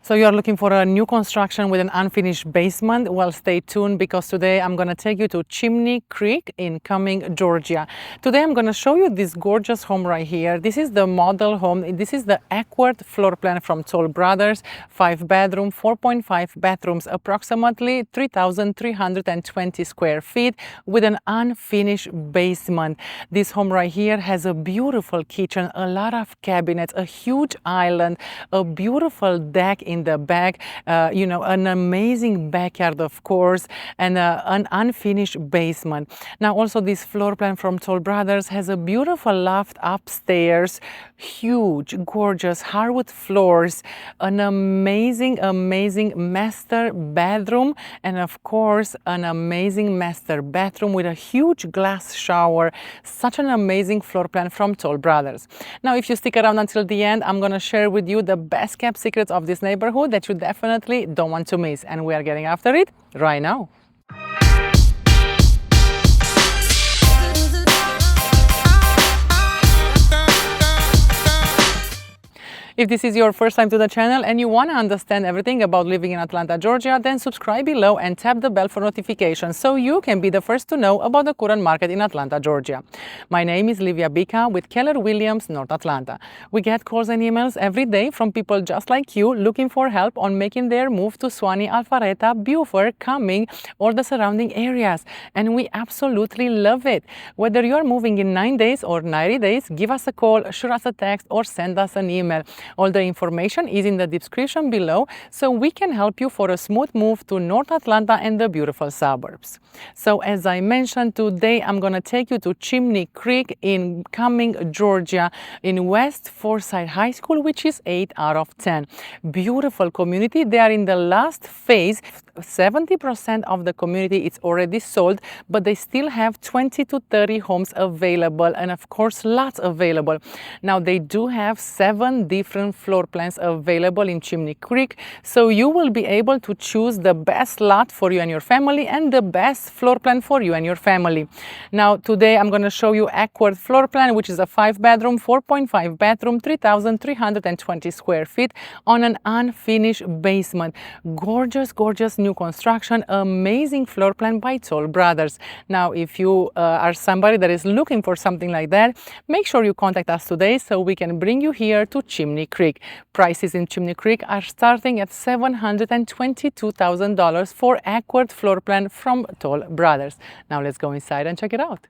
So you're looking for a new construction with an unfinished basement? Well, stay tuned because today I'm going to take you to Chimney Creek in Cumming, Georgia. Today I'm going to show you this gorgeous home right here. This is the model home. This is the Acworth Floor Plan from Toll Brothers. 5-bedroom, 4.5 bathrooms, approximately 3,320 square feet with an unfinished basement. This home right here has a beautiful kitchen, a lot of cabinets, a huge island, a beautiful deck in the back, an amazing backyard, of course, and an unfinished basement. Now, also this floor plan from Toll Brothers has a beautiful loft upstairs, huge, gorgeous hardwood floors, an amazing master bedroom, and of course, an amazing master bathroom with a huge glass shower. Such an amazing floor plan from Toll Brothers. Now, if you stick around until the end, I'm going to share with you the best kept secrets of this neighborhood that you definitely don't want to miss, and we are getting after it right now. If this is your first time to the channel and you want to understand everything about living in Atlanta, Georgia, then subscribe below and tap the bell for notifications so you can be the first to know about the current market in Atlanta, Georgia. My name is Wieuca with Keller Williams, North Atlanta. We get calls and emails every day from people just like you looking for help on making their move to Sawnee, Alpharetta, Beaufort, Cumming, or the surrounding areas. And we absolutely love it. Whether you are moving in 9 days or 90 days, give us a call, shoot us a text, or send us an email. All the information is in the description below so we can help you for a smooth move to North Atlanta and the beautiful suburbs. So as I mentioned, today I'm going to take you to Chimney Creek in Cumming, Georgia, in West Forsyth High School, which is 8 out of 10. Beautiful community. They are in the last phase. 70% of the community is already sold, but they still have 20 to 30 homes available, and of course lots available. Now they do have 7 different floor plans available in Chimney Creek, so you will be able to choose the best lot for you and your family and the best floor plan for you and your family. Now today I'm going to show you Acworth Floor Plan, which is a 5-bedroom, 4.5 bathroom, 3,320 square feet on an unfinished basement. Gorgeous new construction, amazing floor plan by Toll Brothers. Now if you are somebody that is looking for something like that, make sure you contact us today so we can bring you here to Chimney Creek. Prices in Chimney Creek are starting at $722,000 for Acworth Floor Plan from Toll Brothers. Now let's go inside and check it out.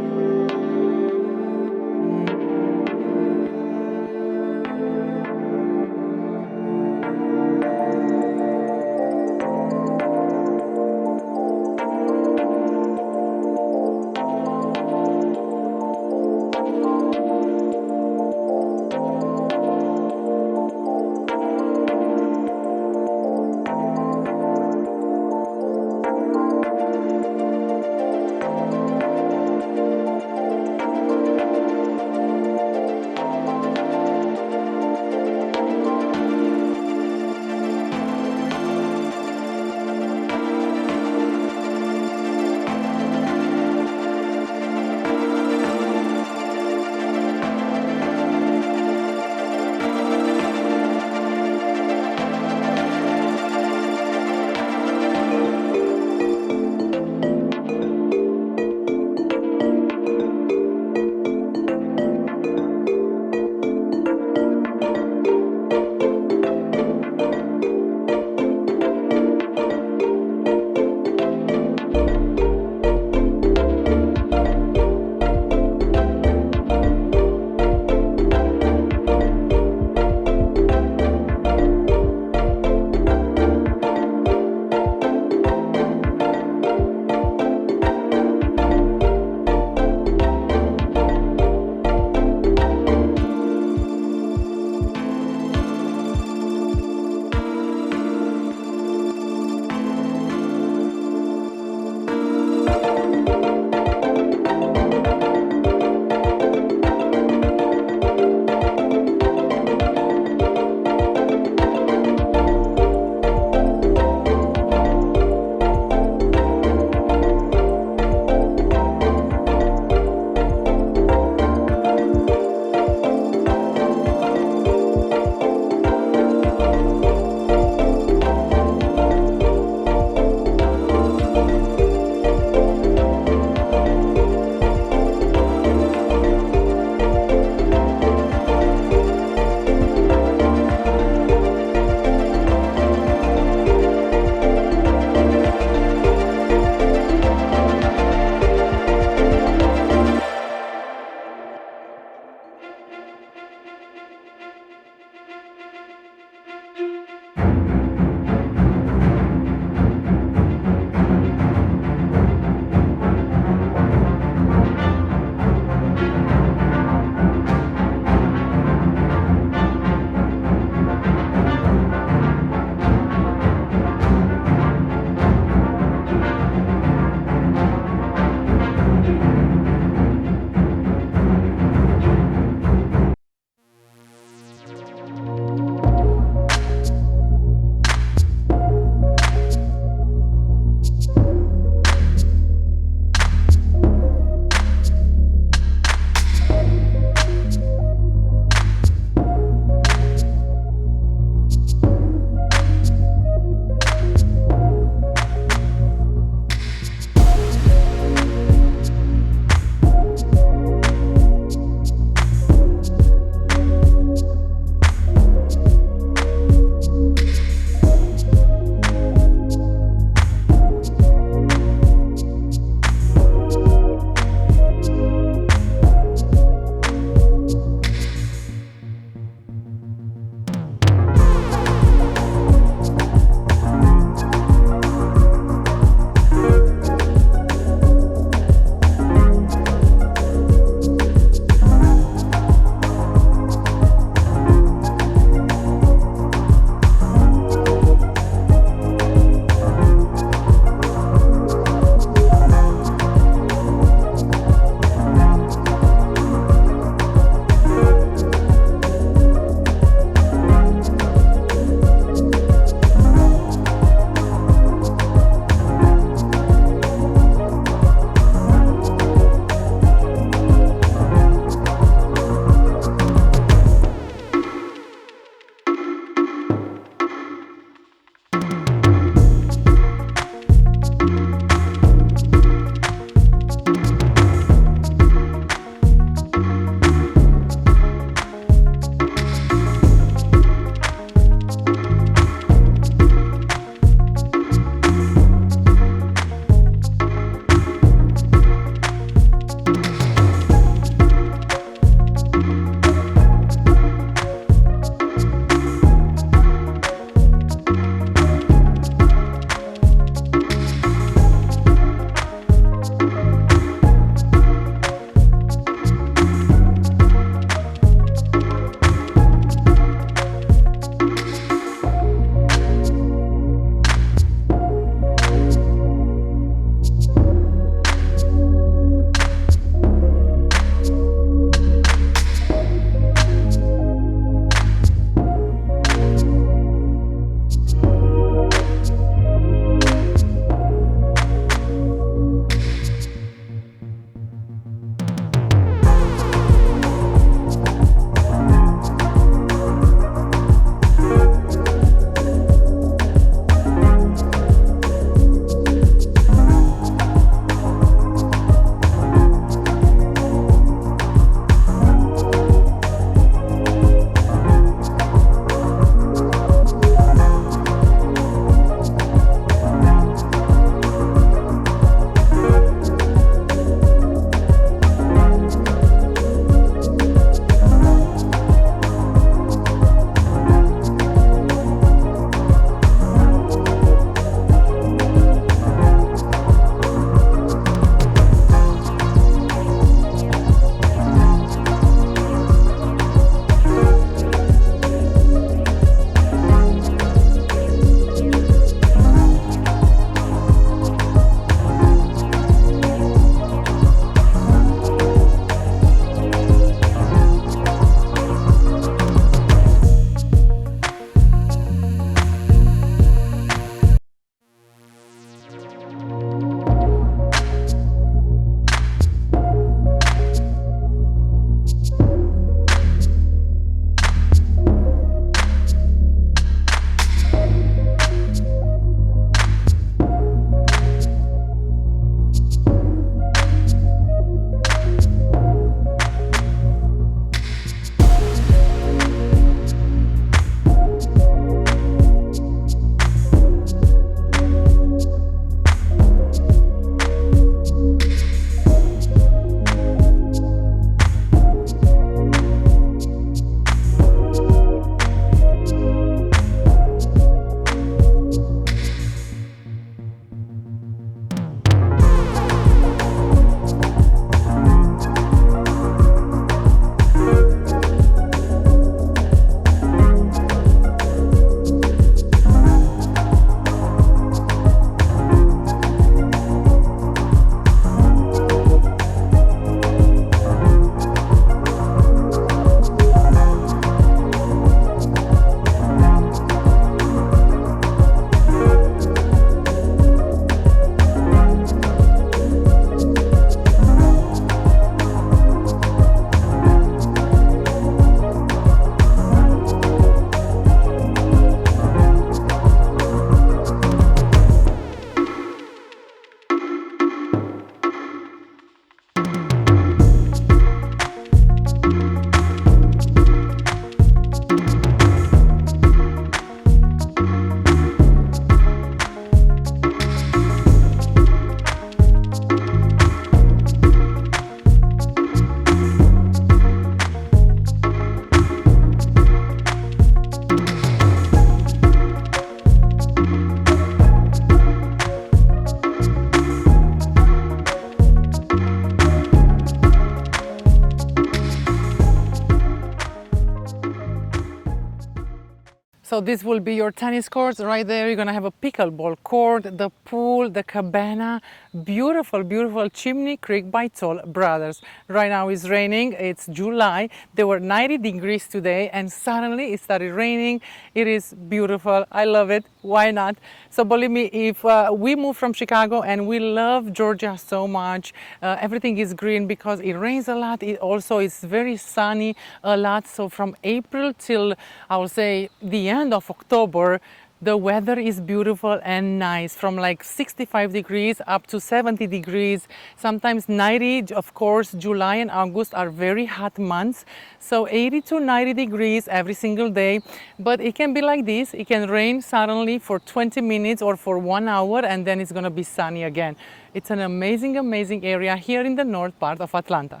So this will be your tennis courts right there. You're gonna have a pickleball court, the pool, the cabana, beautiful, beautiful Chimney Creek by Toll Brothers. Right now it's raining, it's July. There were 90 degrees today and suddenly it started raining. It is beautiful, I love it, why not? So believe me, if we moved from Chicago and we love Georgia so much, everything is green because it rains a lot. It also is very sunny a lot. So from April till I will say the end of October, the weather is beautiful and nice, from like 65 degrees up to 70 degrees, sometimes 90. Of course, July and August are very hot months, so 80 to 90 degrees every single day. But it can be like this, it can rain suddenly for 20 minutes or for 1 hour and then it's gonna be sunny again. It's an amazing, amazing area here in the north part of Atlanta.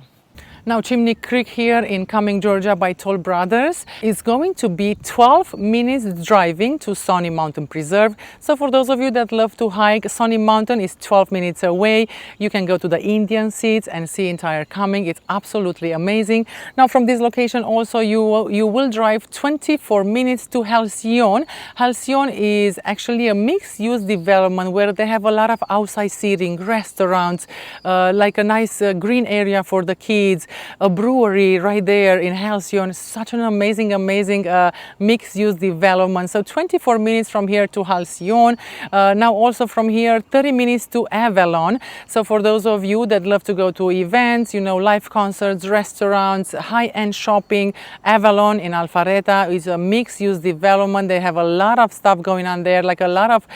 Now, Chimney Creek here in Cumming, Georgia by Toll Brothers is going to be 12 minutes driving to Sawnee Mountain Preserve. So for those of you that love to hike, Sawnee Mountain is 12 minutes away. You can go to the Indian Seats and see entire Cumming. It's absolutely amazing. Now from this location also you will drive 24 minutes to Halcyon. Halcyon is actually a mixed-use development where they have a lot of outside seating, restaurants, like a nice green area for the kids, a brewery right there in Halcyon. Such an amazing mixed-use development. So 24 minutes from here to Halcyon. Now also from here 30 minutes to Avalon. So for those of you that love to go to events, you know, live concerts, restaurants, high-end shopping, Avalon in Alpharetta is a mixed-use development. They have a lot of stuff going on there, like a lot of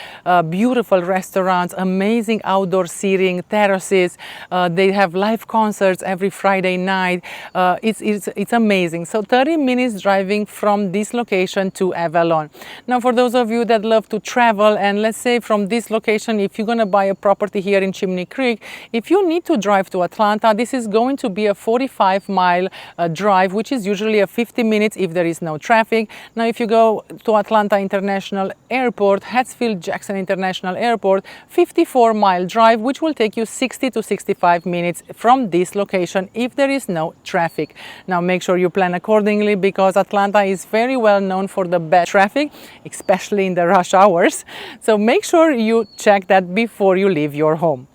beautiful restaurants, amazing outdoor seating, terraces. They have live concerts every Friday night. It's amazing. So 30 minutes driving from this location to Avalon. Now for those of you that love to travel, and let's say from this location, if you're going to buy a property here in Chimney Creek, if you need to drive to Atlanta, this is going to be a 45-mile drive, which is usually a 50 minutes if there is no traffic. Now if you go to Atlanta International Airport, Hartsfield-Jackson International Airport, 54-mile drive, which will take you 60 to 65 minutes from this location if there is no traffic. Now make sure you plan accordingly because Atlanta is very well known for the bad traffic, especially in the rush hours. So make sure you check that before you leave your home.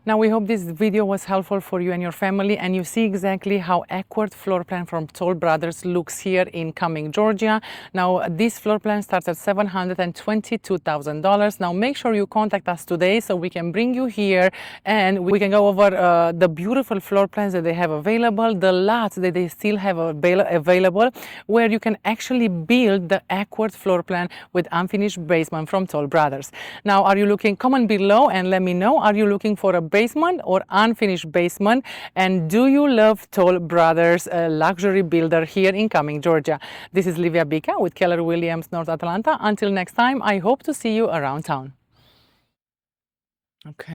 Now we hope this video was helpful for you and your family, and you see exactly how Acworth Floor Plan from Toll Brothers looks here in Cumming, Georgia. Now this floor plan starts at $722,000. Now make sure you contact us today so we can bring you here and we can go over the beautiful floor plans that they have available, the lots that they still have available, where you can actually build the Acworth Floor Plan with unfinished basement from Toll Brothers. Now are you looking, comment below and let me know, are you looking for a basement or unfinished basement, and do you love Toll Brothers, a luxury builder here in Cumming, Georgia? This is Wieuca with Keller Williams, North Atlanta. Until next time, I hope to see you around town. Okay.